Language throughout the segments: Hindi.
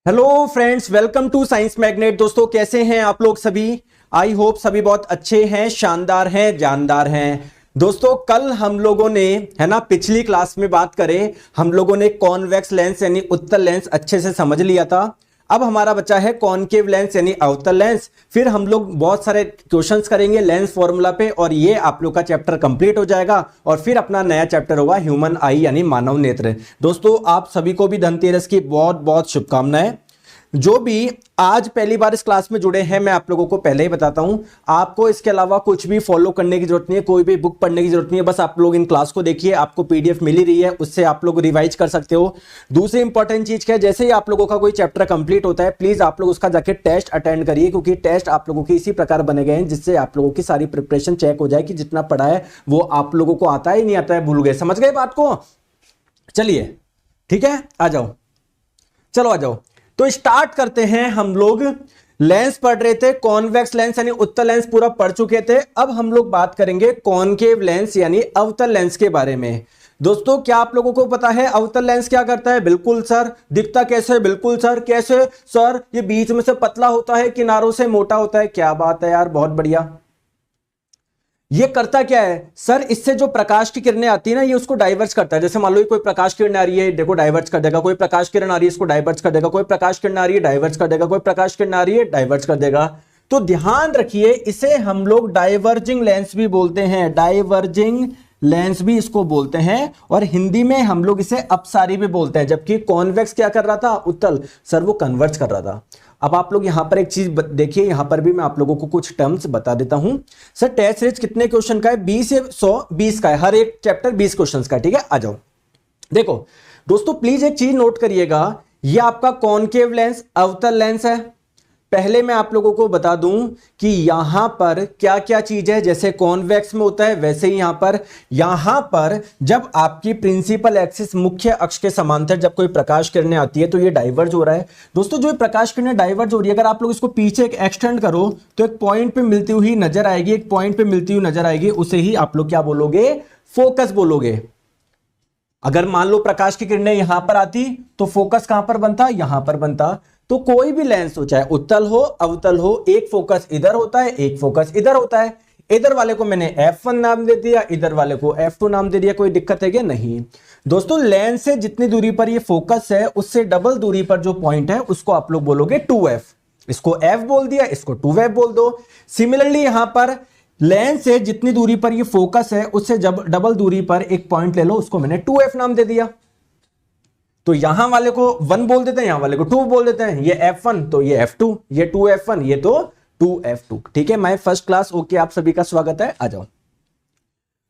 Hello friends, welcome to science magnet. दोस्तों कैसे हैं आप लोग सभी? आई होप सभी बहुत अच्छे हैं, शानदार हैं, जानदार हैं। दोस्तों कल हम लोगों ने पिछली क्लास में बात करें, हम लोगों ने कॉन्वेक्स लेंस यानी उत्तल लेंस अच्छे से समझ लिया था। अब हमारा बचा है कॉनकेव लेंस यानी अवतल लेंस। फिर हम लोग बहुत सारे क्वेश्चंस करेंगे लेंस फॉर्मूला पे और ये आप लोग का चैप्टर कंप्लीट हो जाएगा और फिर अपना नया चैप्टर होगा ह्यूमन आई यानी मानव नेत्र। दोस्तों आप सभी को भी धनतेरस की बहुत बहुत शुभकामनाएं। जो भी आज पहली बार इस क्लास में जुड़े हैं, मैं आप लोगों को पहले ही बताता हूं, आपको इसके अलावा कुछ भी फॉलो करने की जरूरत नहीं है, कोई भी बुक पढ़ने की जरूरत नहीं है। बस आप लोग इन क्लास को देखिए, आपको पीडीएफ मिल ही रही है, उससे आप लोग रिवाइज कर सकते हो। दूसरी इंपॉर्टेंट चीज क्या है, जैसे ही आप लोगों का कोई चैप्टर कंप्लीट होता है, प्लीज आप लोग उसका जाके टेस्ट अटेंड करिए, क्योंकि टेस्ट आप लोगों के इसी प्रकार बने गए हैं जिससे आप लोगों की सारी प्रिपरेशन चेक हो जाए कि जितना पढ़ा है वो आप लोगों को आता है नहीं आता है, भूल गए, समझ गए बात को? चलिए ठीक है, आ जाओ, चलो आ जाओ। तो स्टार्ट करते हैं। हम लोग लेंस पढ़ रहे थे, कॉन्वेक्स लेंस यानी उत्तल लेंस पूरा पढ़ चुके थे। अब हम लोग बात करेंगे कॉनकेव लेंस यानी अवतल लेंस के बारे में। दोस्तों क्या आप लोगों को पता है अवतल लेंस क्या करता है? बिल्कुल सर। दिखता कैसे है? बिल्कुल सर। कैसे सर? ये बीच में से पतला होता है, किनारों से मोटा होता है। क्या बात है यार, बहुत बढ़िया। ये करता क्या है सर? इससे जो प्रकाश की किरणें आती है ना, ये उसको डाइवर्स करता है। जैसे मान लो कोई प्रकाश किरण आ रही है, देखो डाइवर्स कर देगा। कोई प्रकाश किरण आ रही है, इसको डाइवर्स कर देगा। कोई प्रकाश किरण आ रही है, डाइवर्स कर देगा। कोई प्रकाश किरण आ रही है, डाइवर्स कर देगा। तो ध्यान रखिए, इसे हम लोग डाइवर्जिंग लेंस भी बोलते हैं। डाइवर्जिंग लेंस भी इसको बोलते हैं और हिंदी में हम लोग इसे अपसारी भी बोलते हैं। जबकि कॉन्वेक्स क्या कर रहा था? उत्तल सर वो कन्वर्ज कर रहा था। अब आप लोग यहां पर एक चीज देखिए, यहां पर भी मैं आप लोगों को कुछ टर्म्स बता देता हूं। सर टेस्ट सीरीज कितने क्वेश्चन का है? 20 से 120 का है, हर एक चैप्टर 20 क्वेश्चन का है। ठीक है, आ जाओ। देखो दोस्तों प्लीज एक चीज नोट करिएगा, ये आपका कॉनकेव लेंस अवतल लेंस है। पहले मैं आप लोगों को बता दूं कि यहां पर क्या क्या चीज है। जैसे कॉन्वेक्स में होता है वैसे ही यहां पर जब आपकी प्रिंसिपल एक्सिस मुख्य अक्ष के समांतर जब कोई प्रकाश किरणें आती है तो ये डाइवर्ज हो रहा है। दोस्तों जो प्रकाश किरणें डाइवर्ज हो रही है, अगर आप लोग इसको पीछे एक एक्सटेंड करो तो एक पॉइंट पे मिलती हुई नजर आएगी, एक पॉइंट पे मिलती हुई नजर आएगी, उसे ही आप लोग क्या बोलोगे? फोकस बोलोगे। अगर मान लो प्रकाश की किरणें यहां पर आती तो फोकस कहां पर बनता? यहां पर बनता। तो कोई भी लेंस हो, चाहे उत्तल हो अवतल हो, एक फोकस इधर होता है, एक फोकस इधर होता है। इधर वाले को मैंने F1 नाम दे दिया, इधर वाले को F2 नाम दे दिया। कोई दिक्कत है क्या? नहीं। दोस्तों लेंस से जितनी दूरी पर ये फोकस है उससे डबल दूरी पर जो पॉइंट है उसको आप लोग बोलोगे 2F। इसको F बोल दिया, इसको 2F बोल दो। सिमिलरली यहां पर लेंस से जितनी दूरी पर ये फोकस है उससे जब डबल दूरी पर एक पॉइंट ले लो, उसको मैंने 2F नाम दे दिया। तो यहां वाले को 1 बोल देते हैं, यहां वाले को 2 बोल देते हैं। ये F1 तो ये F2, ये 2F1 ये तो 2F2। ठीक है, माय फर्स्ट क्लास ओके, आप सभी का स्वागत है, आ जाओ।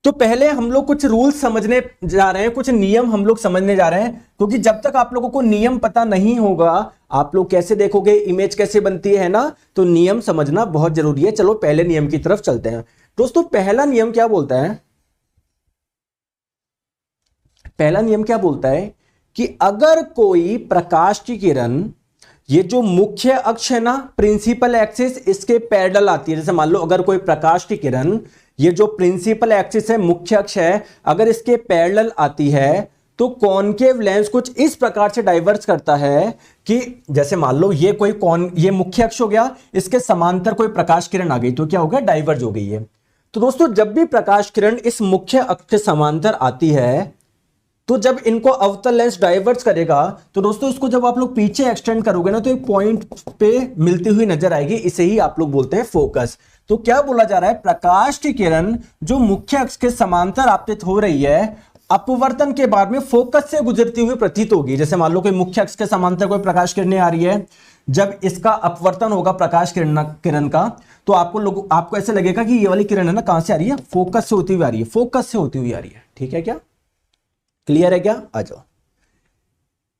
तो पहले हम लोग कुछ रूल्स समझने जा रहे हैं, कुछ नियम हम लोग समझने जा रहे हैं, क्योंकि जब तक आप लोगों को नियम पता नहीं होगा आप लोग कैसे देखोगे, इमेज कैसे बनती है ना, तो नियम समझना बहुत जरूरी है। चलो पहले नियम की तरफ चलते हैं। दोस्तों पहला नियम क्या बोलता है? पहला नियम क्या बोलता है कि अगर कोई प्रकाश की किरण, ये जो मुख्य अक्ष है ना, प्रिंसिपल एक्सिस, इसके पैरेलल आती है। जैसे मान लो अगर कोई प्रकाश की किरण, ये जो प्रिंसिपल एक्सिस है, मुख्य अक्ष है, अगर इसके पैरेलल आती है तो कॉनकेव लेंस कुछ इस प्रकार से डाइवर्ज करता है कि जैसे मान लो ये मुख्य अक्ष हो गया, इसके समांतर कोई प्रकाश किरण आ गई तो क्या हो गया? डाइवर्ज हो गई है। तो दोस्तों जब भी प्रकाश किरण इस मुख्य अक्ष के समांतर आती है तो जब इनको अवतल लेंस डाइवर्ज करेगा तो दोस्तों इसको जब आप लोग पीछे एक्सटेंड करोगे ना तो एक पॉइंट पे मिलती हुई नजर आएगी, इसे ही आप लोग बोलते हैं फोकस। तो क्या बोला जा रहा है? प्रकाश की किरण जो मुख्य अक्ष के समांतर आपतित हो रही है, अपवर्तन के बाद में फोकस से गुजरती हुई प्रतीत होगी। जैसे मान लो कोई मुख्य अक्ष के समांतर कोई प्रकाश किरणें आ रही है, जब इसका अपवर्तन होगा प्रकाश किरण का तो आपको ऐसे लगेगा कि ये वाली किरण है ना, कहां से आ रही है? फोकस से होती हुई आ रही है, फोकस से होती हुई आ रही है। ठीक है, क्या क्लियर है क्या? आ जाओ।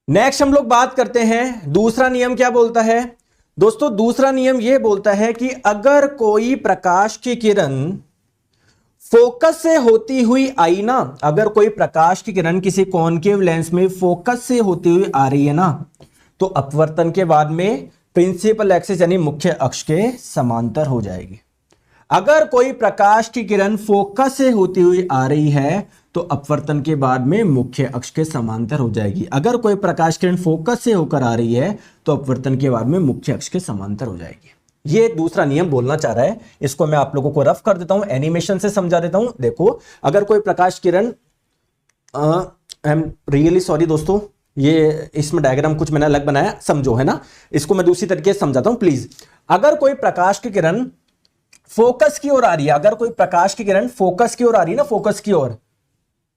नेक्स्ट हम लोग बात करते हैं दूसरा नियम क्या बोलता है। दोस्तों दूसरा नियम यह बोलता है कि अगर कोई प्रकाश की किरण फोकस से होती हुई आई ना, अगर कोई प्रकाश की किरण किसी कॉनकेव लेंस में फोकस से होती हुई आ रही है ना, तो अपवर्तन के बाद में प्रिंसिपल एक्सिस यानी मुख्य अक्ष के समांतर हो जाएगी। अगर कोई प्रकाश की किरण फोकस से होती हुई आ रही है तो अपवर्तन के बाद में मुख्य अक्ष के समांतर हो जाएगी। अगर कोई प्रकाश किरण फोकस से होकर आ रही है तो अपवर्तन के बाद में मुख्य अक्ष के समांतर हो जाएगी। ये दूसरा नियम बोलना चाह रहा है, इसको मैं आप लोगों को रफ कर देता हूं, एनिमेशन से समझा देता हूं। देखो, अगर कोई प्रकाश किरण, आई एम रियली सॉरी दोस्तों, ये इसमें डायग्राम कुछ मैंने अलग बनाया, समझो, है ना। इसको मैं दूसरी तरीके से समझाता हूं प्लीज। अगर कोई प्रकाश की किरण फोकस की ओर आ रही है, अगर कोई प्रकाश की किरण फोकस की ओर आ रही है ना, फोकस की ओर,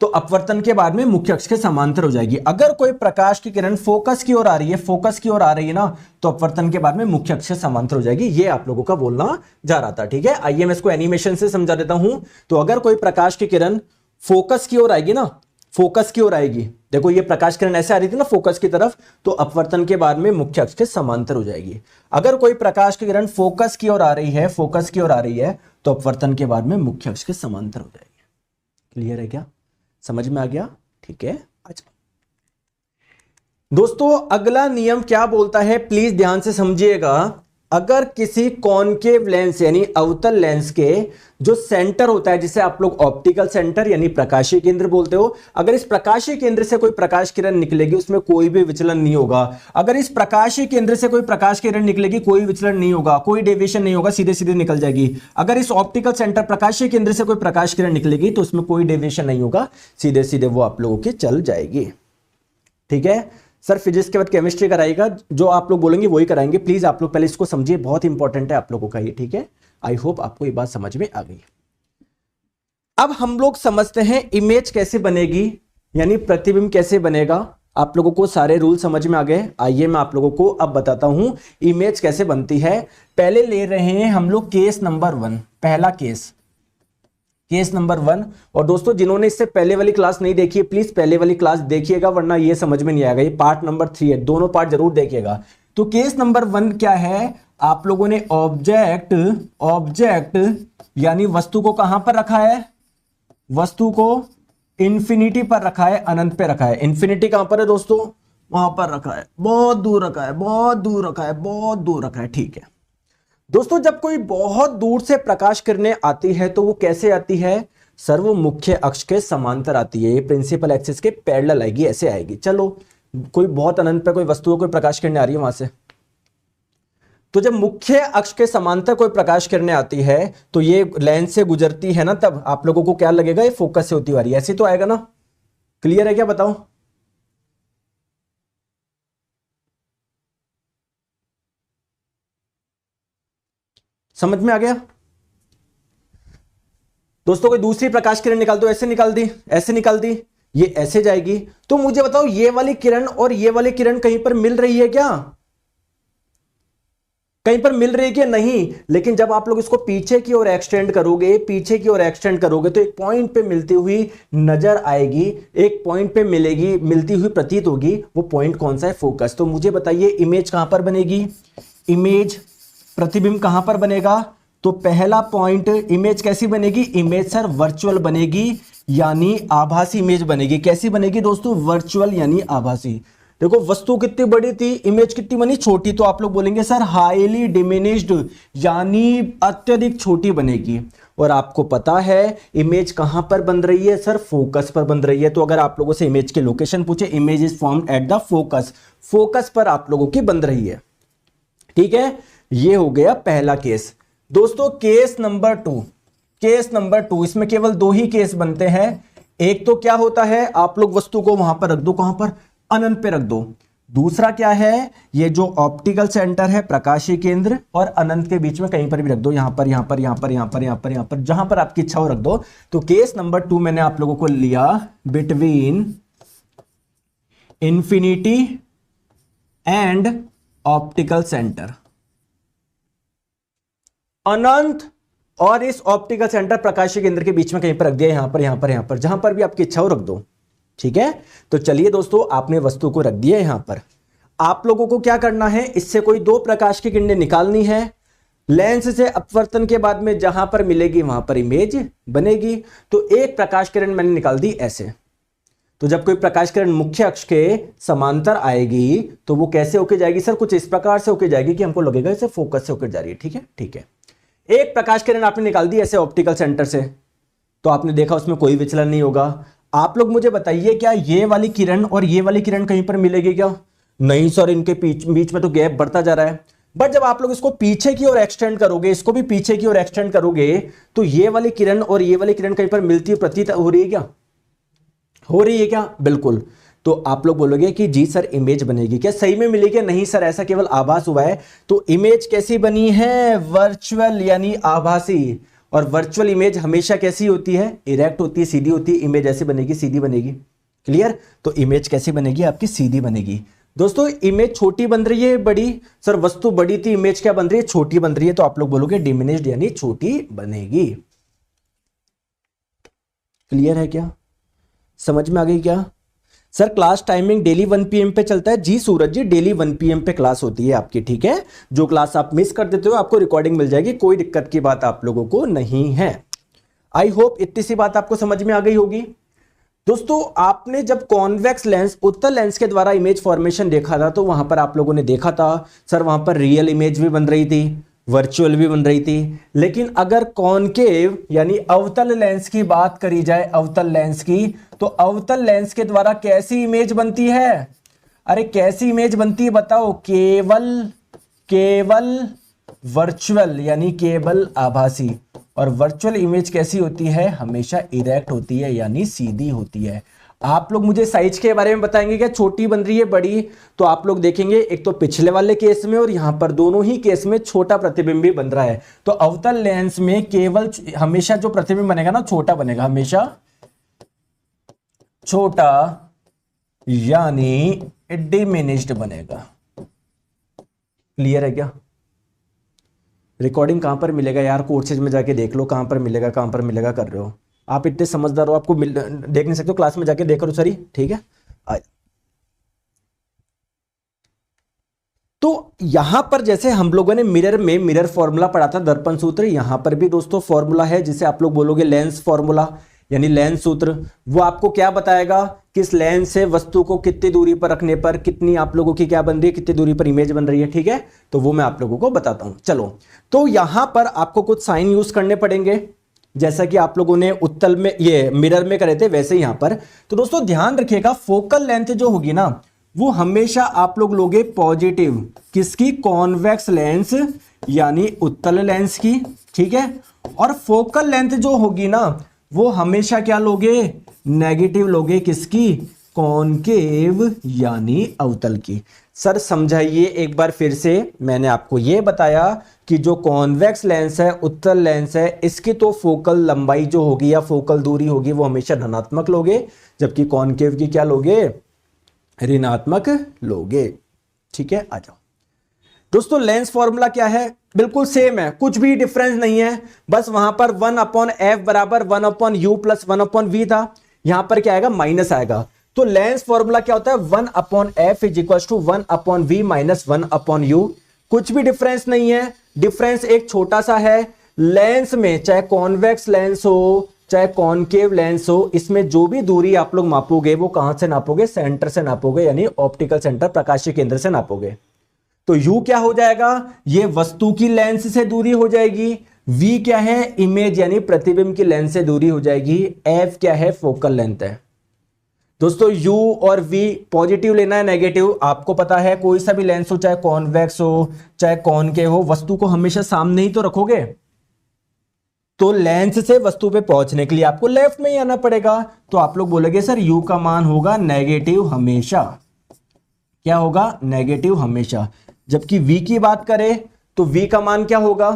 तो अपवर्तन के बाद में मुख्य अक्ष के समांतर हो जाएगी। अगर कोई प्रकाश की किरण फोकस की ओर आ रही है, फोकस की ओर आ रही है ना, तो अपवर्तन के बाद में मुख्य अक्ष से समांतर हो जाएगी। ये आप लोगों का बोलना जा रहा था, ठीक है। आइए मैं इसको एनिमेशन से समझा देता हूं। तो अगर कोई प्रकाश की किरण फोकस की ओर आएगी ना, फोकस की ओर आएगी, देखो ये प्रकाश किरण ऐसे आ रही थी ना फोकस की तरफ, तो अपवर्तन के बाद में मुख्य अक्ष के समांतर हो जाएगी। अगर कोई प्रकाश की किरण फोकस की ओर आ रही है, फोकस की ओर आ रही है, तो अपवर्तन के बाद में मुख्य अक्ष के समांतर हो जाएगी। क्लियर है क्या? समझ में आ गया? ठीक है। अच्छा दोस्तों, अगला नियम क्या बोलता है, प्लीज ध्यान से समझिएगा। अगर किसी कॉनकेव लेंस यानी अवतल लेंस के जो सेंटर होता है, जिसे आप लोग ऑप्टिकल सेंटर यानी प्रकाशीय केंद्र बोलते हो, अगर इस प्रकाशीय केंद्र से कोई प्रकाश किरण निकलेगी, उसमें कोई भी विचलन नहीं होगा। अगर इस प्रकाशीय केंद्र से कोई प्रकाश किरण निकलेगी, कोई विचलन नहीं होगा, कोई डेविएशन नहीं होगा, सीधे सीधे निकल जाएगी। अगर इस ऑप्टिकल सेंटर प्रकाशीय केंद्र से कोई प्रकाश किरण निकलेगी तो उसमें कोई डेविएशन नहीं होगा, सीधे सीधे वो आप लोगों की चल जाएगी। ठीक है सर, फिजिक्स के बाद केमिस्ट्री कराएगा, जो आप लोग बोलेंगे वही कराएंगे। प्लीज आप लोग पहले इसको समझिए, बहुत इंपॉर्टेंट है आप लोगों का ये, ठीक है। आई होप आपको ये बात समझ में आ गई। अब हम लोग समझते हैं इमेज कैसे बनेगी, यानी प्रतिबिंब कैसे बनेगा। आप लोगों को सारे रूल समझ में आ गए। आइए मैं आप लोगों को अब बताता हूं इमेज कैसे बनती है। पहले ले रहे हैं हम लोग केस नंबर 1, पहला केस नंबर 1। और दोस्तों जिन्होंने इससे पहले वाली क्लास नहीं देखी है, प्लीज पहले वाली क्लास देखिएगा, वरना ये समझ में नहीं आएगा। ये पार्ट नंबर 3 है, दोनों पार्ट जरूर देखिएगा। तो केस नंबर 1 क्या है, आप लोगों ने ऑब्जेक्ट यानी वस्तु को कहां पर रखा है, वस्तु को इंफिनिटी पर रखा है, अनंत पे रखा है। इंफिनिटी कहां पर है दोस्तों, वहां पर रखा है, बहुत दूर रखा है, बहुत दूर रखा है, बहुत दूर रखा है। ठीक है दोस्तों, जब कोई बहुत दूर से प्रकाश किरणें आती है तो वो कैसे आती है सर, वो मुख्य अक्ष के समांतर आती है। ये प्रिंसिपल एक्सिस के पैरेलल आएगी, ऐसे आएगी। चलो, कोई बहुत अनंत पे कोई वस्तु, कोई प्रकाश किरणें आ रही है वहां से, तो जब मुख्य अक्ष के समांतर कोई प्रकाश किरणें आती है तो ये लेंस से गुजरती है ना, तब आप लोगों को क्या लगेगा, ये फोकस से होती हुई आ रही है, ऐसे तो आएगा ना। क्लियर है क्या, बताओ। समझ में आ गया दोस्तों। कोई दूसरी प्रकाश किरण निकाल दो, ऐसे निकाल दी, ऐसे निकाल दी, ये ऐसे जाएगी। तो मुझे बताओ, ये वाली किरण और ये वाली किरण कहीं पर मिल रही है क्या, कहीं पर मिल रही है क्या, नहीं। लेकिन जब आप लोग इसको पीछे की ओर एक्सटेंड करोगे, पीछे की ओर एक्सटेंड करोगे, तो एक पॉइंट पे मिलती हुई नजर आएगी, एक पॉइंट पे मिलेगी, मिलती हुई प्रतीत होगी। वो पॉइंट कौन सा है, फोकस। तो मुझे बताइए इमेज कहां पर बनेगी, इमेज प्रतिबिंब कहां पर बनेगा। तो पहला पॉइंट, इमेज कैसी बनेगी, इमेज सर वर्चुअल बनेगी, यानी आभासी इमेज बनेगी। कैसी बनेगी दोस्तों, वर्चुअल यानी आभासी। देखो वस्तु कितनी बड़ी थी, इमेज कितनी बनी, छोटी। तो आप लोग बोलेंगे सर हाईली डिमिनिश्ड, यानी अत्यधिक छोटी बनेगी। और आपको पता है इमेज कहां पर बन रही है सर, फोकस पर बन रही है। तो अगर आप लोगों से इमेज के लोकेशन पूछे, image is formed at the focus, focus पर आप लोगों की बन रही है। ठीक है, ये हो गया पहला केस। दोस्तों केस नंबर 2, इसमें केवल 2 ही केस बनते हैं। एक तो क्या होता है, आप लोग वस्तु को वहां पर रख दो, कहां पर, अनंत पे रख दो। दूसरा क्या है, ये जो ऑप्टिकल सेंटर है, प्रकाशीय केंद्र और अनंत के बीच में कहीं पर भी रख दो, यहां पर, यहां पर, यहां पर, यहां पर, यहां पर, यहां पर, जहां पर आपकी इच्छा हो रख दो। तो केस नंबर 2 मैंने आप लोगों को लिया between infinity and optical centre, अनंत और इस ऑप्टिकल सेंटर प्रकाशीय केंद्र के बीच में कहीं पर रख दिया, यहां पर, यहां पर, यहां पर, जहां पर भी आपकी इच्छा हो रख दो। ठीक है, तो चलिए दोस्तों, आपने वस्तु को रख दिया यहां पर। आप लोगों को क्या करना है, इससे कोई 2 प्रकाश की किरणें निकालनी है। लेंस से अपवर्तन के बाद में जहां पर मिलेगी वहां पर इमेज बनेगी। तो एक प्रकाश किरण मैंने निकाल दी ऐसे। तो जब कोई प्रकाश किरण मुख्य अक्ष के समांतर आएगी तो वो कैसे होके जाएगी सर, कुछ इस प्रकार से होके जाएगी कि हमको लगेगा इसे फोकस से होकर जा रही है। ठीक है, ठीक है। एक प्रकाश किरण आपने निकाल दी ऐसे ऑप्टिकल सेंटर से, तो आपने देखा उसमें कोई विचलन नहीं होगा। आप लोग मुझे बताइए क्या ये वाली किरण और ये वाली किरण कहीं पर मिलेगी क्या? नहीं सर, इनके बीच में तो गैप बढ़ता जा रहा है। बट जब आप लोग इसको पीछे की ओर एक्सटेंड करोगे, इसको भी पीछे की ओर एक्सटेंड करोगे, तो ये वाली किरण और ये वाली किरण कहीं पर मिलती हुई प्रतीत हो रही है क्या? हो रही है क्या? बिल्कुल। तो आप लोग बोलोगे कि जी सर इमेज बनेगी क्या? सही में मिलेगी? नहीं सर, ऐसा केवल आभास हुआ है। तो इमेज कैसी बनी है? वर्चुअल यानी आभासी। और वर्चुअल इमेज हमेशा कैसी होती है? इरेक्ट होती है, सीधी होती है। इमेज ऐसी बनेगी, सीधी बनेगी। क्लियर? तो इमेज कैसी बनेगी आपकी? सीधी बनेगी। दोस्तों इमेज छोटी बन रही है बड़ी? सर वस्तु बड़ी थी, इमेज क्या बन रही है? छोटी बन रही है। तो आप लोग बोलोगे डिमिनिश्ड यानी छोटी बनेगी। क्लियर है क्या? समझ में आ गई क्या? Sir class timing daily 1 PM पे चलता है। जी सूरज जी, डेली 1 PM पे क्लास होती है आपकी, ठीक है। जो क्लास आप मिस कर देते हो आपको रिकॉर्डिंग मिल जाएगी, कोई दिक्कत की बात आप लोगों को नहीं है। आई होप इतनी सी बात आपको समझ में आ गई होगी। दोस्तों आपने जब कॉन्वेक्स लेंस, उत्तल लेंस के द्वारा इमेज फॉर्मेशन देखा था, तो वहां पर आप लोगों ने देखा था सर वहां पर रियल इमेज भी बन रही थी, वर्चुअल भी बन रही थी। लेकिन अगर कॉनकेव यानी अवतल लेंस की बात करी जाए, अवतल लेंस की, तो अवतल लेंस के द्वारा कैसी इमेज बनती है? अरे कैसी इमेज बनती है बताओ? केवल वर्चुअल यानी केवल आभासी। और वर्चुअल इमेज कैसी होती है? हमेशा इरेक्ट होती है यानी सीधी होती है। आप लोग मुझे साइज के बारे में बताएंगे क्या? छोटी बन रही है बड़ी? तो आप लोग देखेंगे एक तो पिछले वाले केस में और यहां पर दोनों ही केस में छोटा प्रतिबिंब भी बन रहा है। तो अवतल लेंस में केवल हमेशा जो प्रतिबिंब बनेगा ना छोटा बनेगा, हमेशा छोटा यानी डिमिनिश्ड बनेगा। क्लियर है क्या? रिकॉर्डिंग कहां पर मिलेगा यार? कोर्सेज में जाके देख लो कहां पर मिलेगा, कहां पर मिलेगा कर रहे हो आप। इतने समझदार हो, आपको देख नहीं सकते हो, क्लास में जाके देख लो सरी, ठीक है। तो यहां पर जैसे हम लोगों ने मिरर में मिरर फॉर्मूला पढ़ा था, दर्पण सूत्र, यहां पर भी दोस्तों फॉर्मूला है जिसे आप लोग बोलोगे लेंस फॉर्मूला यानी लेंस सूत्र। वो आपको क्या बताएगा? किस लेंस से वस्तु को कितनी दूरी पर रखने पर कितनी आप लोगों की क्या बन रही है, कितनी दूरी पर इमेज बन रही है, ठीक है। तो वो मैं आप लोगों को बताता हूं। चलो, तो यहां पर आपको कुछ साइन यूज करने पड़ेंगे, जैसा कि आप लोगों ने उत्तल में ये मिरर में करे थे वैसे यहां पर। तो दोस्तों ध्यान रखिएगा, फोकल लेंथ जो होगी ना वो हमेशा आप लोग लोगे पॉजिटिव। किसकी? कॉन्वेक्स लेंस यानी उत्तल लेंस की, ठीक है। और फोकल लेंथ जो होगी ना वो हमेशा क्या लोगे? नेगेटिव लोगे। किसकी? कॉनकेव यानी अवतल की। सर समझाइए एक बार फिर से। मैंने आपको यह बताया कि जो कॉन्वेक्स लेंस है, उत्तल लेंस है, इसकी तो फोकल लंबाई जो होगी या फोकल दूरी होगी वो हमेशा धनात्मक लोगे, जबकि कॉनकेव की क्या लोगे? ऋणात्मक लोगे, ठीक है। आ जाओ दोस्तों, लेंस फॉर्मूला क्या है? बिल्कुल सेम है, कुछ भी डिफरेंस नहीं है। बस वहां पर 1/f बराबर 1/u प्लस 1/v था, यहां पर क्या आएगा? माइनस आएगा। तो लेंस फॉर्मूला क्या होता है? 1/f is equal to 1/v minus 1/u। कुछ भी डिफरेंस नहीं है, डिफरेंस एक छोटा सा है। लेंस में चाहे कॉन्वेक्स लेंस हो चाहे कॉनकेव लेंस हो, इसमें जो भी दूरी आप लोग मापोगे वो कहां से नापोगे? सेंटर से नापोगे, यानी ऑप्टिकल सेंटर, प्रकाशीय केंद्र से नापोगे। तो u क्या हो जाएगा? ये वस्तु की लेंस से दूरी हो जाएगी। v क्या है? इमेज यानी प्रतिबिंब की लेंस से दूरी हो जाएगी। f क्या है? फोकल लेंथ है। दोस्तों u और v पॉजिटिव लेना है नेगेटिव? आपको पता है कोई सा भी लेंस हो, चाहे कॉन्वेक्स हो चाहे कॉनकेव हो, वस्तु को हमेशा सामने ही तो रखोगे। तो लेंस से वस्तु पे पहुंचने के लिए आपको लेफ्ट में ही आना पड़ेगा। तो आप लोग बोलोगे सर u का मान होगा नेगेटिव हमेशा। क्या होगा? नेगेटिव हमेशा। जबकि v की बात करें तो v का मान क्या होगा?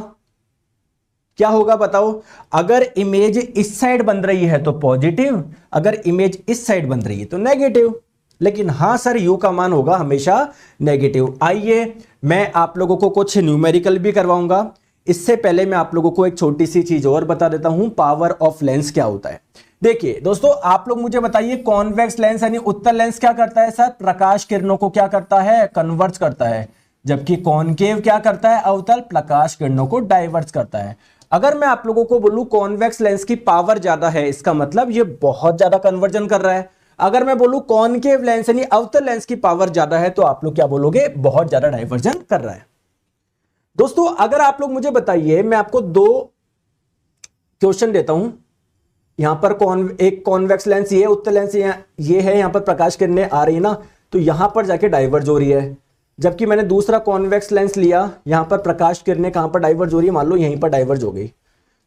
क्या होगा बताओ? अगर इमेज इस साइड बन रही है तो पॉजिटिव, अगर इमेज इस साइड बन रही है तो नेगेटिव। लेकिन हां सर u का मान होगा हमेशा नेगेटिव। आइए मैं आप लोगों को कुछ न्यूमेरिकल भी करवाऊंगा। इससे पहले मैं आप लोगों को एक छोटी सी चीज और बता देता हूं, पावर ऑफ लेंस क्या होता है। देखिए दोस्तों, आप लोग मुझे बताइए, कॉन्वेक्स लेंस यानी उत्तल लेंस क्या करता है? सर प्रकाश किरणों को क्या करता है? कन्वर्ट करता है। जबकि कॉनकेव क्या करता है? अवतल प्रकाश किरणों को डाइवर्ट करता है। अगर मैं आप लोगों को बोलूं कॉन्वेक्स लेंस की पावर ज्यादा है, इसका मतलब ये बहुत ज्यादा कन्वर्जन कर रहा है। अगर मैं बोलूं कॉनकेव लेंस यानी अवतल लेंस की पावर ज्यादा है, तो आप लोग क्या बोलोगे? बहुत ज्यादा डाइवर्जन कर रहा है। दोस्तों अगर आप लोग मुझे बताइए, मैं आपको 2 क्वेश्चन देता हूं, यहाँ पर एक कॉन्वेक्स लेंस ये उत्तल लेंस ये है, यहाँ पर प्रकाश किरणें आ रही है ना, तो यहाँ पर जाके डाइवर्ज हो रही है। जबकि मैंने दूसरा कॉन्वेक्स लेंस लिया, यहाँ पर प्रकाश किरणें कहाँ पर डाइवर्ज हो रही है, मान लो यहीं पर डाइवर्ज हो गई।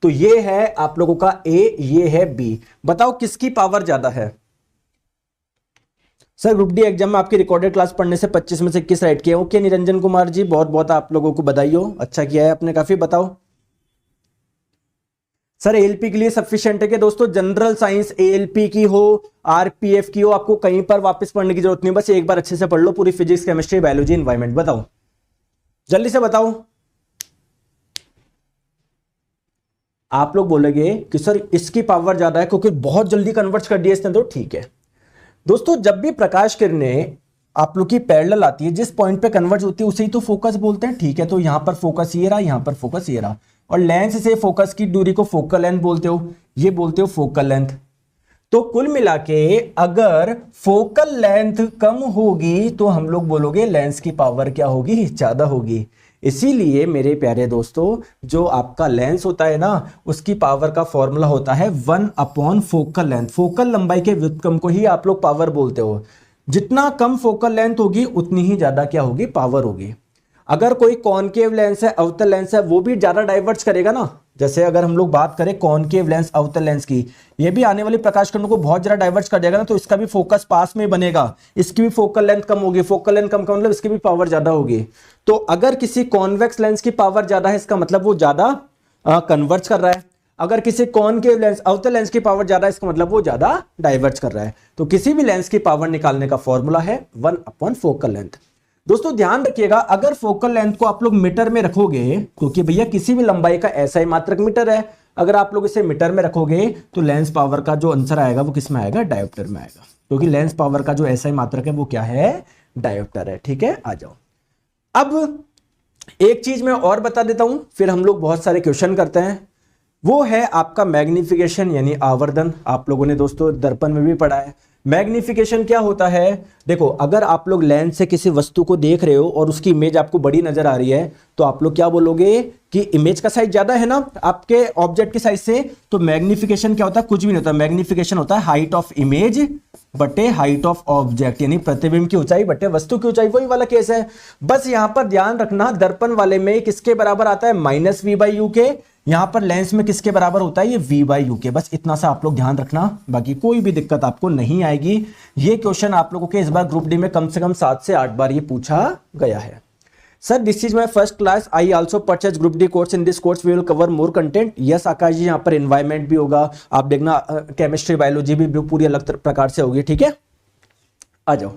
तो ये है आप लोगों का ए, ये है बी। बताओ किसकी पावर ज्यादा है? सर ग्रुप डी एग्जाम में आपकी रिकॉर्डेड क्लास पढ़ने से 25 में से 21 राइट किए। ओके निरंजन कुमार जी, बहुत बहुत आप लोगों को बधाई हो, अच्छा किया है आपने काफी। बताओ सर एएलपी के लिए सफिशिएंट है कि दोस्तों जनरल साइंस एएलपी की हो, आरपीएफ की हो, आपको कहीं पर वापस पढ़ने की जरूरत नहीं, बस एक बार अच्छे से पढ़ लो पूरी फिजिक्स केमिस्ट्री बायोलॉजी एनवायरमेंट। बताओ जल्दी से बताओ। आप लोग बोलेंगे कि सर इसकी पावर ज्यादा है क्योंकि बहुत जल्दी कन्वर्ट कर दिया इसने, तो ठीक है दोस्तों, जब भी प्रकाश किरणें आप लोग की पैरेलल आती है, जिस पॉइंट पे कन्वर्ज होती है उसे ही तो फोकस बोलते हैं, ठीक है। तो यहां पर फोकस ये रहा, यहां पर फोकस ये रहा, और लेंस से फोकस की दूरी को फोकल लेंथ बोलते हो, ये बोलते हो फोकल लेंथ। तो कुल मिला के अगर फोकल लेंथ कम होगी तो हम लोग बोलोगे लेंस की पावर क्या होगी, ज्यादा होगी। इसीलिए मेरे प्यारे दोस्तों, जो आपका लेंस होता है ना, उसकी पावर का फॉर्मूला होता है 1/फोकल लेंथ। फोकल लंबाई के व्युत्क्रम को ही आप लोग पावर बोलते हो। जितना कम फोकल लेंथ होगी उतनी ही ज्यादा क्या होगी, पावर होगी। अगर कोई कॉनकेव लेंस है, अवतल लेंस है, वो भी ज्यादा डाइवर्ज करेगा ना। जैसे अगर हम लोग बात करें कॉनकेव लेंस, अवतल लेंस की, ये भी आने वाली प्रकाश किरणों को बहुत ज्यादा डाइवर्ज कर देगा ना, तो इसका भी फोकस पास में बनेगा, इसकी भी फोकल लेंथ कम होगी। फोकल लेंथ कम मतलब इसकी भी पावर ज्यादा होगी। तो अगर किसी कॉन्वेक्स लेंस की पावर ज्यादा है, इसका मतलब वो ज्यादा कन्वर्ज कर रहा है। अगर किसी कॉनकेव लेंस, अवतल लेंस की पावर ज्यादा है, इसका मतलब वो ज्यादा डाइवर्ज कर रहा है। तो किसी भी लेंस की पावर निकालने का फॉर्मूला है 1/फोकल लेंथ। दोस्तों ध्यान रखिएगा, अगर फोकल लेंथ को आप लोग मीटर में रखोगे, क्योंकि भैया किसी भी लंबाई का ऐसा ही मात्रक मीटर है, अगर आप लोग इसे मीटर में रखोगे तो लेंस पावर का जो आंसर आएगा वो किस में आएगा, डायोप्टर में आएगा। क्योंकि लेंस पावर का जो ऐसा ही मात्रक है वो क्या है, डायोप्टर है। ठीक है, आ जाओ। अब एक चीज मैं और बता देता हूं, फिर हम लोग बहुत सारे क्वेश्चन करते हैं। वो है आपका मैग्निफिकेशन यानी आवर्धन। आप लोगों ने दोस्तों दर्पण में भी पढ़ा है। मैग्निफिकेशन क्या होता है? देखो, अगर आप लोग लेंस से किसी वस्तु को देख रहे हो और उसकी इमेज आपको बड़ी नजर आ रही है, तो आप लोग क्या बोलोगे कि इमेज का साइज ज्यादा है ना आपके ऑब्जेक्ट के साइज से। तो मैग्निफिकेशन क्या होता है? कुछ भी नहीं होता। मैग्निफिकेशन होता है हाइट ऑफ इमेज बटे हाइट ऑफ ऑब्जेक्ट, यानी प्रतिबिंब की ऊंचाई बटे वस्तु की ऊंचाई। वही वाला केस है। बस यहां पर ध्यान रखना, दर्पण वाले में किसके बराबर आता है, -v/u के। यहां पर लेंस में किसके बराबर होता है, ये v/u के। बस इतना सा आप लोग ध्यान रखना, बाकी कोई भी दिक्कत आपको नहीं आएगी। ये क्वेश्चन आप लोगों के इस बार ग्रुप डी में कम से कम 7 से 8 बार ये पूछा गया है। Sir this is my first class, I also purchase group D course. In this course we will cover more content. Yes Akash ji, यहाँ पर एनवायरमेंट भी होगा, आप देखना केमिस्ट्री बायोलॉजी भी पूरी अलग प्रकार से होगी। ठीक है, आ जाओ।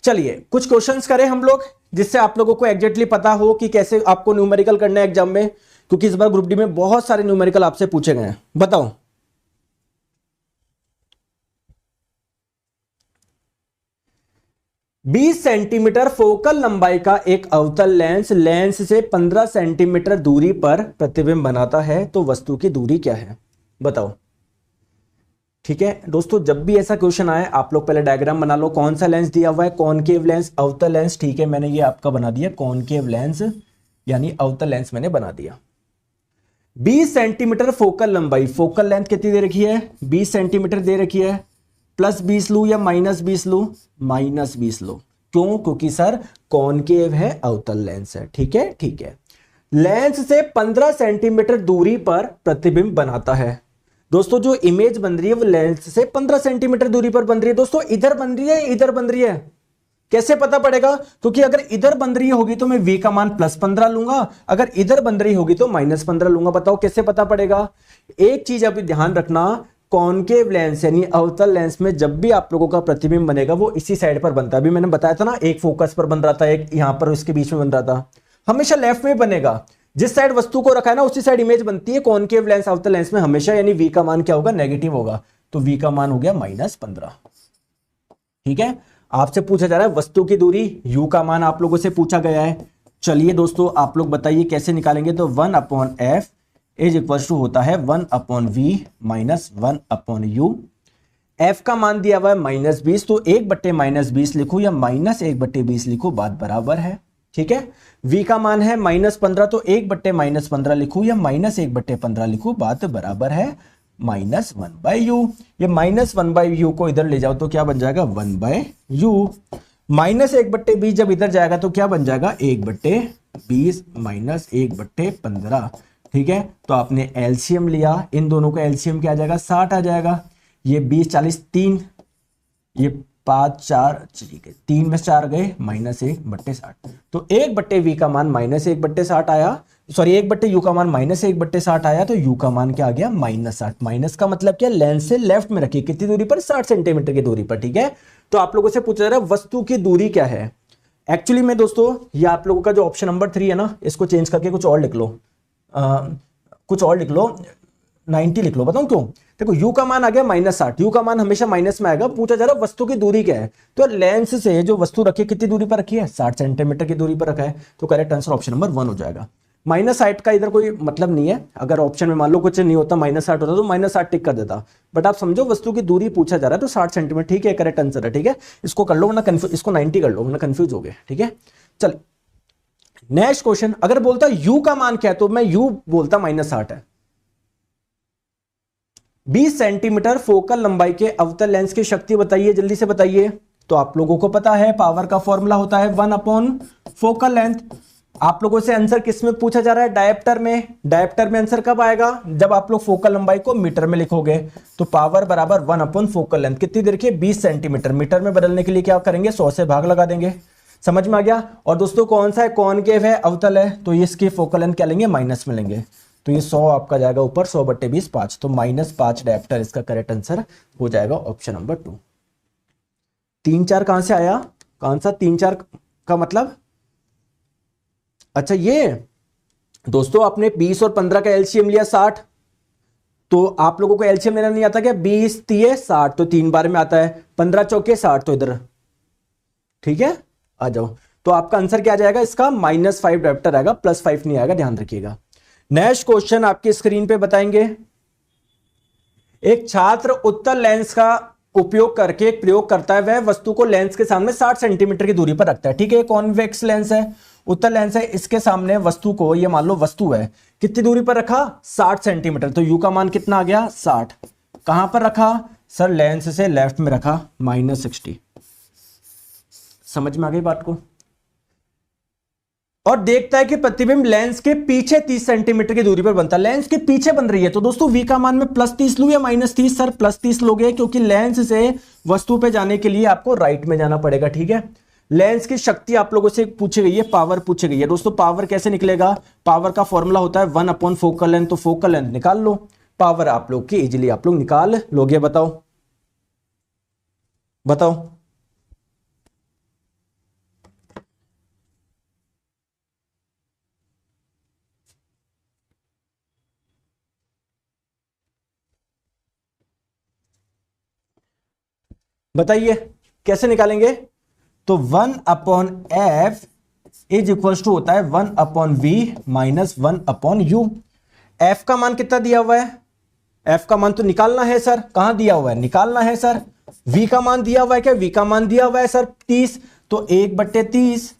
चलिए कुछ क्वेश्चंस करें हम लोग, जिससे आप लोगों को एग्जैक्टली पता हो कि कैसे आपको न्यूमेरिकल करना है एग्जाम में, क्योंकि इस बार ग्रुप डी में बहुत सारे न्यूमेरिकल आपसे पूछे गए हैं। बताओ। बीस सेंटीमीटर फोकल लंबाई का एक अवतल लेंस लेंस से 15 सेंटीमीटर दूरी पर प्रतिबिंब बनाता है, तो वस्तु की दूरी क्या है? बताओ। ठीक है दोस्तों, जब भी ऐसा क्वेश्चन आए आप लोग पहले डायग्राम बना लो। कौन सा लेंस दिया हुआ है, कॉनकेव लेंस, अवतल लेंस। ठीक है, मैंने ये आपका बना दिया कॉनकेव लेंस यानी अवतल लेंस मैंने बना दिया। 20 सेंटीमीटर फोकल लंबाई, फोकल लेंथ कितनी दे रखी है, 20 सेंटीमीटर दे रखी है। +20 लू या -20 लू, -20 लू। क्यों? क्योंकि सर कॉनकेव है, अवतल लेंस है। ठीक है, ठीक है। लेंस से 15 सेंटीमीटर दूरी पर प्रतिबिंब बनाता है। दोस्तों जो इमेज बन रही है वो लेंस से 15 सेंटीमीटर दूरी पर बन रही है। दोस्तों इधर बन रही है, इधर बन रही है, कैसे पता पड़ेगा? क्योंकि अगर इधर बन रही होगी तो मैं v का मान +15 लूंगा, अगर इधर बन रही होगी तो -15 लूंगा। बताओ कैसे पता पड़ेगा? एक चीज अभी ध्यान रखना, कॉनकेव लेंस यानी अवतल लेंस में जब भी आप लोगों का प्रतिबिंब बनेगा वो इसी साइड पर बनता है। अभी मैंने बताया था ना, एक फोकस पर बन रहा था, एक यहां पर इसके बीच में बन रहा था। हमेशा लेफ्ट में बनेगा, जिस साइड वस्तु को रखा है ना उसी साइड इमेज बनती है। कॉनकेव लेंस अवतल लेंस में हमेशा, यानी v का मान क्या होगा, नेगेटिव होगा। तो v का मान हो गया -15। ठीक है, आपसे पूछा जा रहा है वस्तु की दूरी, u का मान आप लोगों से पूछा गया है। चलिए दोस्तों आप लोग बताइए कैसे निकालेंगे। तो 1/f इज इक्वल टू होता है 1/v माइनस 1/u। f का मान दिया हुआ है -20, तो 1/-20 लिखूं या -1/20 लिखूं, बात बराबर है। ठीक है, v का मान है -15, तो 1/-15 लिखूं या -1/15 लिखूं, बात बराबर है। -1/u। ये -1/u को इधर ले जाओ तो क्या बन जाएगा 1/u। -1/20 जब इधर जाएगा तो क्या बन जाएगा 1/20 -1/15। ठीक है, तो आपने एलसीएम लिया, इन दोनों का एलसीएम क्या आ जाएगा 60 आ जाएगा। ये 20 40 3, ये 5 4, ठीक है 3 में 4 गए -1/60। तो 1/v का मान -1/60 आया, सॉरी 1/u का मान -1/60 आया, तो u का मान क्या आ गया -60। माइनस का मतलब क्या, लेंस से लेफ्ट में रखिए, कितनी दूरी पर 60 सेंटीमीटर की दूरी पर। ठीक है, तो आप लोगों से पूछा जा रहा है वस्तु की दूरी क्या है। एक्चुअली में दोस्तों ये आप लोगों का जो ऑप्शन नंबर 3 है ना, इसको चेंज करके कुछ और लिख लो, कुछ और लिख लो, 90 लिख लो। बताऊं क्यों, देखो u का मान आ गया -60, u का मान हमेशा माइनस में आएगा। पूछा जा रहा है वस्तु की दूरी क्या है, तो लेंस से जो वस्तु रखी है कितनी दूरी पर रखी है 60 सेंटीमीटर की दूरी पर रखा है, तो करेक्ट आंसर ऑप्शन नंबर 1 हो जाएगा। -60 का इधर कोई मतलब नहीं है, अगर ऑप्शन में मान लो कुछ नहीं होता -60 होता तो -60 टिक कर देता, बट आप समझो वस्तु की दूरी पूछा जा रहा है तो 60 सेंटीमीटर ठीक है, करेक्ट आंसर है। ठीक है, इसको कर लो, वरना इसको 90 कर लो, वरना कंफ्यूज हो गए। ठीक है, चल नेक्स्ट क्वेश्चन, अगर बोलता u का मान क्या है तो मैं u बोलता -60 है। 20 सेंटीमीटर फोकल लंबाई के अवतल लेंस की शक्ति बताइए, जल्दी से बताइए। तो आप लोगों को पता है पावर का फॉर्मूला होता है 1 फोकल लेंथ। आप लोगों से आंसर किस में पूछा जा रहा है, डायप्टर में। डायप्टर में आंसर कब आएगा, जब आप लोग फोकल लंबाई को मीटर में लिखोगे। तो पावर बराबर 1 फोकल लेंथ, कितनी देखिए 20 सेंटीमीटर। मीटर में बदलने के लिए क्या करेंगे 100 से भाग लगा देंगे। समझ में आ गया। और दोस्तों कौन सा है, कॉनकेव है, अवतल है, तो इसकी फोकल लेंथ क्या लेंगे माइनस में लेंगे। तो ये 100 आपका जाएगा ऊपर, 100/20 5, तो -5 डायप्टर इसका करेक्ट आंसर हो जाएगा ऑप्शन नंबर 2। 3 4 कहां से आया, कौन सा 3 4 का मतलब, अच्छा ये दोस्तों आपने 20 और 15 का एलसीएम लिया 60, तो आप लोगों को एलसीएम लेना नहीं आता क्या, 20 3 60 तो 3 बार में आता है, 15 चौके 60 तो इधर। ठीक है, आ जाओ। तो आपका आंसर क्या आ जाएगा इसका -5 डायप्टर आएगा, +5 नहीं आएगा, ध्यान रखिएगा। नेक्स्ट क्वेश्चन आपकी स्क्रीन पे बताएंगे। एक छात्र उत्तल लेंस का उपयोग करके एक प्रयोग करता है, वह वस्तु को लेंस के सामने 60 सेंटीमीटर की दूरी पर रखता है। ठीक है, कॉन्वेक्स लेंस है, उत्तल लेंस है, इसके सामने वस्तु को, ये मान लो वस्तु है, कितनी दूरी पर रखा 60 सेंटीमीटर। तो यू का मान कितना आ गया 60। कहां पर रखा सर, लेंस से लेफ्ट में रखा -60। समझ में आ गई बात को। और देखता है कि प्रतिबिंब लेंस के पीछे 30 सेंटीमीटर की दूरी पर बनता है, लेंस के पीछे बन रही है। तो दोस्तों v का मान में +30 लूं या -30, सर +30 लोगे, क्योंकि लेंस से वस्तु पे जाने के लिए आपको राइट में जाना पड़ेगा। ठीक है, लेंस की शक्ति आप लोगों से पूछी गई है, पावर पूछी गई है। दोस्तों पावर कैसे निकलेगा, पावर का फॉर्मूला होता है 1 फोकल लेंथ, तो फोकल लेंथ निकाल लो, पावर आप लोग की इजिली आप लोग निकाल लोगे। बताओ बताओ, बताइए कैसे निकालेंगे। तो 1/f इज इक्वल्स टू होता है 1/v -1/u। f का मान कितना दिया हुआ है, f का मान तो निकालना है सर, कहां दिया हुआ है निकालना है सर। v का मान दिया हुआ है क्या, v का मान दिया हुआ है सर 30, तो 1/30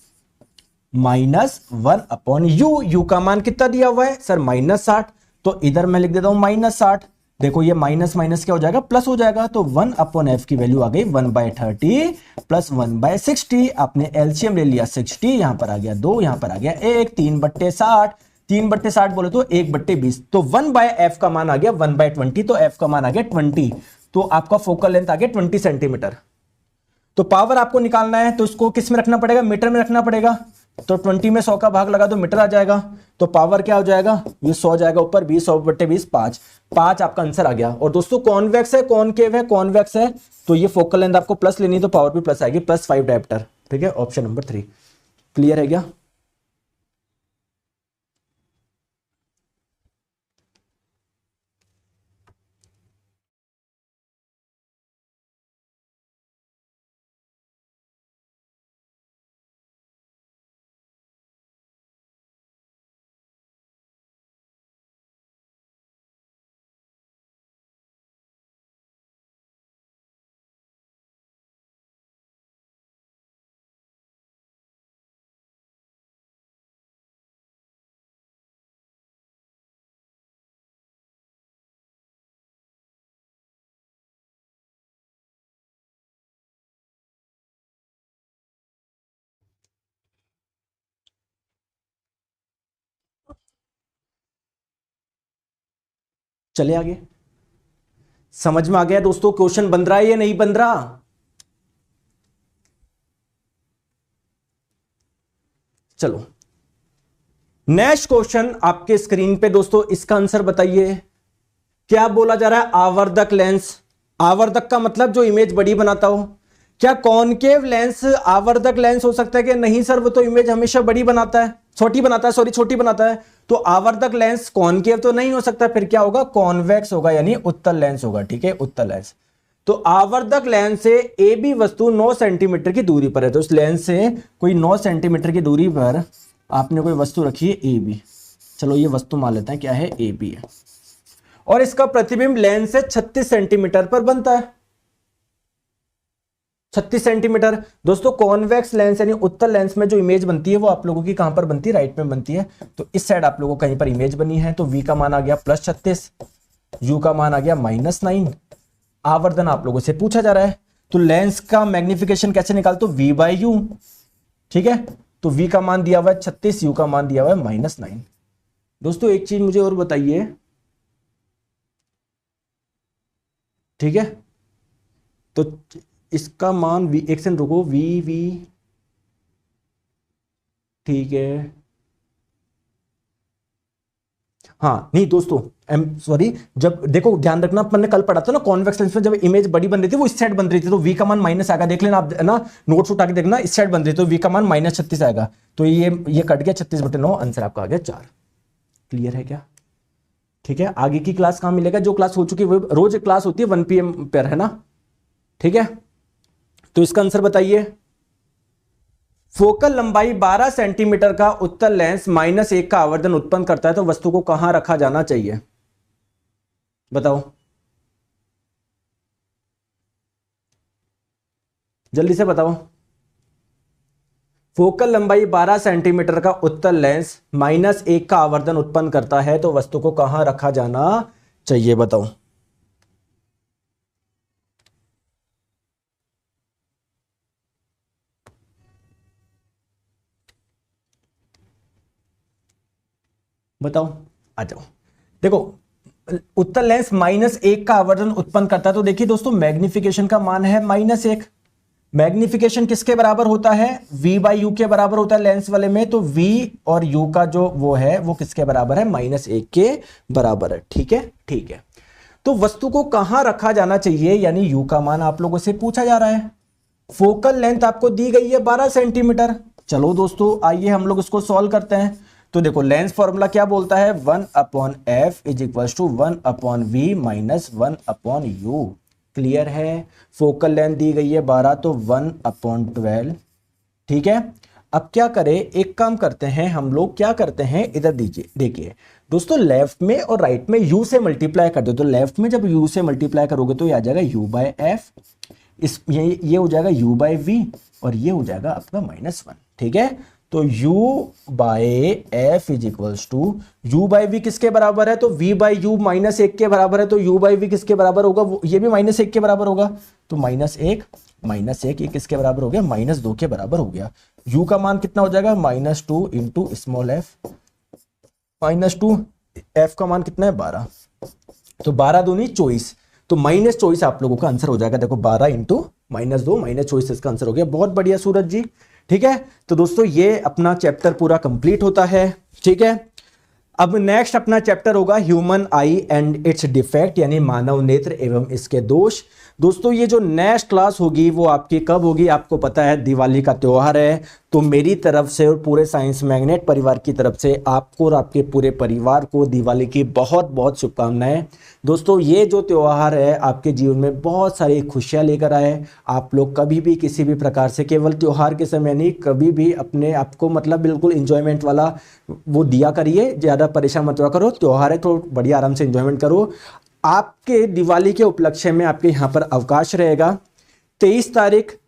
-1/u। u का मान कितना दिया हुआ है सर -60, तो इधर मैं लिख देता हूं -60। देखो ये माइनस माइनस क्या हो जाएगा प्लस हो जाएगा, तो 1/f की वैल्यू आ गई 1/30 प्लस 1/60। आपने एलसीएम ले लिया 60, यहां पर आ गया 2, यहां पर आ गया 1, 3/60, 3/60 बोले तो 1/20, तो 1/f का मान आ गया 1/20, तो f का मान आ गया 20, तो आपका फोकल लेंथ आ गया 20 सेंटीमीटर। तो पावर आपको निकालना है तो इसको किस में रखना पड़ेगा, मीटर में रखना पड़ेगा। तो 20 में 100 का भाग लगा तो मीटर आ जाएगा, तो पावर क्या हो जाएगा, ये 100 जाएगा ऊपर, 20/20 5, 5 आपका आंसर आ गया। और दोस्तों कॉन्वेक्स है, कॉनकेव है, कॉन्वेक्स है, तो ये फोकल लेंथ आपको प्लस लेनी है, तो पावर भी प्लस आएगी, +5 डायप्टर। ठीक है, ऑप्शन नंबर 3 क्लियर है क्या। चले आगे। समझ में आ गया दोस्तों क्वेश्चन बन रहा है या नहीं बन रहा? चलो नेक्स्ट क्वेश्चन आपके स्क्रीन पे दोस्तों, इसका आंसर बताइए। क्या बोला जा रहा है? आवर्धक लेंस। आवर्धक का मतलब जो इमेज बड़ी बनाता हो। क्या कॉनकेव लेंस आवर्धक लेंस हो सकता है कि नहीं सर? वो तो इमेज हमेशा बड़ी बनाता है, छोटी बनाता है, सॉरी छोटी बनाता है। तो आवर्धक लेंस कॉनकेव तो नहीं हो सकता, फिर क्या होगा? कॉन्वेक्स होगा, यानी उत्तल लेंस होगा। ठीक है, उत्तल लेंस। तो आवर्धक लेंस से ए बी वस्तु 9 सेंटीमीटर की दूरी पर है। तो इस लेंस से कोई 9 सेंटीमीटर की दूरी पर आपने कोई वस्तु रखी है ए बी। चलो ये वस्तु मान लेते हैं क्या है? ए बी है। और इसका प्रतिबिंब लेंस से 36 सेंटीमीटर पर बनता है। 36 सेंटीमीटर। दोस्तों कॉन्वेक्स लेंस यानी उत्तल लेंस में जो इमेज बनती है वो आप लोगों की कहां पर बनती है? राइट में बनती है। तो इस साइड आप लोगों को कहीं पर इमेज बनी है। तो वी का मान आ गया +36, यू का मान आ गया -9। आवर्धन आप लोगों से पूछा जा रहा है, तो लेंस का मैग्निफिकेशन कैसे निकाल? तो v बाई यू। ठीक है, तो v का मान दिया हुआ है 36, u का मान दिया हुआ है -9। दोस्तों एक चीज मुझे और बताइए, ठीक है, तो इसका मान v, एक सेकंड रुको, v, ठीक है, हाँ नहीं दोस्तों, सॉरी, जब देखो ध्यान रखना, अपन ने कल पढ़ा था ना कॉन्वेक्स लेंस में जब इमेज बड़ी बन रही थी वो इस साइड बन रही थी, तो v का मान माइनस आएगा। देख लेना आप ना, नोट्स उठा के देखना, इस साइड बन रही थी तो v का मान -36 आएगा। तो ये कट गया 36/9, आंसर आपका आ गया 4। क्लियर है क्या? ठीक है, आगे की क्लास कहां मिलेगा? जो क्लास हो चुकी है वो रोज क्लास होती है 1 PM पर, है ना? ठीक है, तो इसका आंसर बताइए। फोकल लंबाई 12 सेंटीमीटर का उत्तल लेंस -1 का आवर्धन उत्पन्न करता है, तो वस्तु को कहां रखा जाना चाहिए? बताओ जल्दी से बताओ। फोकल लंबाई 12 सेंटीमीटर का उत्तल लेंस -1 का आवर्धन उत्पन्न करता है, तो वस्तु को कहां रखा जाना चाहिए? बताओ। बताओ, आ जाओ। देखो उत्तल लेंस -1 का आवर्धन उत्पन्न करता है, तो देखिए दोस्तों मैग्निफिकेशन का मान है -1। मैग्निफिकेशन किसके बराबर होता है? v बाई यू के बराबर होता है लेंस वाले में। तो v और u का जो वो है वो किसके बराबर है? -1 के बराबर है। ठीक है, ठीक है। तो वस्तु को कहां रखा जाना चाहिए, यानी u का मान आप लोगों से पूछा जा रहा है। फोकल लेंथ आपको दी गई है 12 सेंटीमीटर। चलो दोस्तों आइए हम लोग इसको सॉल्व करते हैं। तो देखो लेंस फॉर्मूला क्या बोलता है? 1/f = 1/v - 1/u। क्लियर है? फोकल लेंथ दी गई है 12, तो 1/12। ठीक है, अब क्या करें? एक काम करते हैं हम लोग, क्या करते हैं, इधर दीजिए, देखिए दोस्तों लेफ्ट में और राइट में u से मल्टीप्लाई कर दो। तो लेफ्ट में जब u से मल्टीप्लाई करोगे तो ये आ जाएगा u/f, ये हो जाएगा u/v, और ये हो जाएगा आपका -1। ठीक है, तो u/f = u/v किसके बराबर है? तो v/u -1 के बराबर है, तो u/v किसके बराबर होगा? ये भी -1 के बराबर होगा। तो -1 ये किसके बराबर हो गया? -2 के बराबर हो गया। u का मान कितना हो जाएगा? -2 × स्मॉल f, -2, f का मान कितना है? 12, तो 12 दूनी 24, तो -24 आप लोगों का आंसर हो जाएगा। देखो 12 × -2 -24 इसका आंसर हो गया। बहुत बढ़िया सूरज जी। ठीक है, तो दोस्तों ये अपना चैप्टर पूरा कंप्लीट होता है। ठीक है, अब नेक्स्ट अपना चैप्टर होगा human I and it's defect, यानी मानव नेत्र एवं इसके दोष। दोस्तों ये जो नेक्स्ट क्लास होगी वो आपकी कब होगी? आपको पता है दिवाली का त्योहार है, तो मेरी तरफ से और पूरे साइंस मैग्नेट परिवार की तरफ से आपको और आपके पूरे परिवार को दिवाली की बहुत बहुत शुभकामनाएं। दोस्तों ये जो त्योहार है आपके जीवन में बहुत सारी खुशियां लेकर आए। आप लोग कभी भी किसी भी प्रकार से, केवल त्योहार के समय नहीं, कभी भी अपने आप को मतलब बिल्कुल इंजॉयमेंट वाला वो दिया करिए, ज़्यादा परेशान मत हुआ करो। त्योहार है तो बड़ी आराम से इंजॉयमेंट करो। आपके दिवाली के उपलक्ष्य में आपके यहाँ पर अवकाश रहेगा 23 तारीख,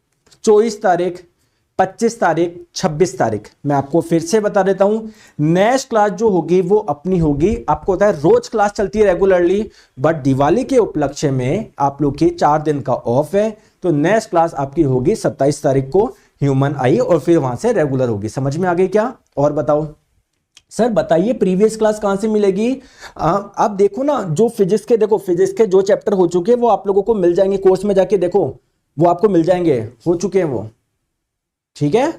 24 तारीख, 25 तारीख, 26 तारीख। मैं आपको फिर से बता देता हूं, नेक्स्ट क्लास जो होगी वो अपनी होगी, आपको होता है रोज क्लास चलती है रेगुलरली, बट दिवाली के उपलक्ष्य में आप लोग की 4 दिन का ऑफ है। तो नेक्स्ट क्लास आपकी होगी 27 तारीख को ह्यूमन आई, और फिर वहां से रेगुलर होगी। समझ में आ गई क्या? और बताओ सर बताइए प्रीवियस क्लास कहां से मिलेगी? आप देखो ना, जो फिजिक्स के, देखो फिजिक्स के जो चैप्टर हो चुके हैं वो आप लोगों को मिल जाएंगे, कोर्स में जाके देखो वो आपको मिल जाएंगे, हो चुके हैं वो। ठीक है,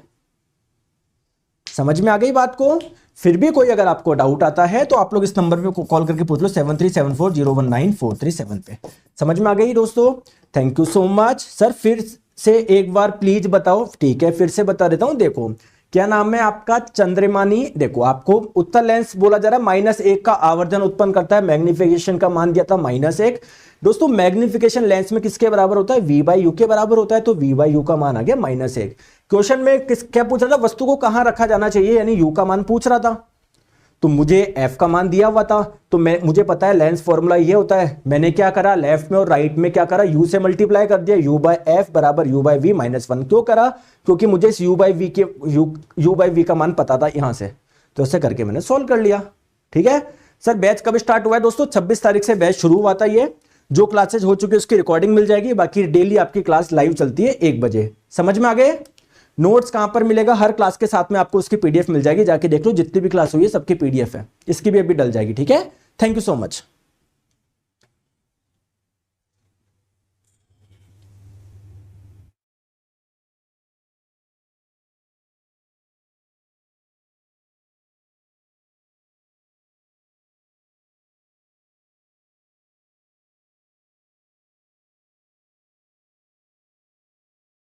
समझ में आ गई बात को? फिर भी कोई अगर आपको डाउट आता है तो आप लोग इस नंबर पे कॉल करके पूछ लो, 7374019437 पे। समझ में आ गई दोस्तों? Thank you so much. Sir फिर से एक बार प्लीज बताओ। ठीक है, फिर से बता देता हूं। देखो क्या नाम है आपका? चंद्रमानी। देखो आपको उत्तर लेंस बोला जा रहा है, -1 का आवर्धन उत्पन्न करता है, मैग्निफिकेशन का मान दिया था -1। दोस्तों मैग्निफिकेशन लेंस में किसके बराबर होता है? V/U के बराबर होता है, तो V/U का मान आ गया -1। क्वेश्चन में क्या पूछ रहा था? वस्तु को कहां रखा जाना चाहिए, यानी U का मान पूछ रहा था। तो मुझे F का मान दिया हुआ था, तो मुझे पता है लेंस फॉर्मूला ये होता है। मैंने क्या करा, लेफ्ट में और राइट में क्या करा, U से मल्टीप्लाई कर दिया, U/F बराबर U/V -1। क्यों करा? क्योंकि मुझे इस U/V का मान पता था यहां से, तो ऐसे करके मैंने सोल्व कर लिया। ठीक है सर, बैच कब स्टार्ट हुआ है दोस्तों? 26 तारीख से बैच शुरू हुआ था। ये जो क्लासेज हो चुकी है उसकी रिकॉर्डिंग मिल जाएगी, बाकी डेली आपकी क्लास लाइव चलती है 1 बजे। समझ में आ गए? नोट्स कहां पर मिलेगा? हर क्लास के साथ में आपको उसकी पीडीएफ मिल जाएगी, जाके देख लो, जितनी भी क्लास हुई है सबकी पीडीएफ है, इसकी भी अभी डल जाएगी। ठीक है, थैंक यू सो मच।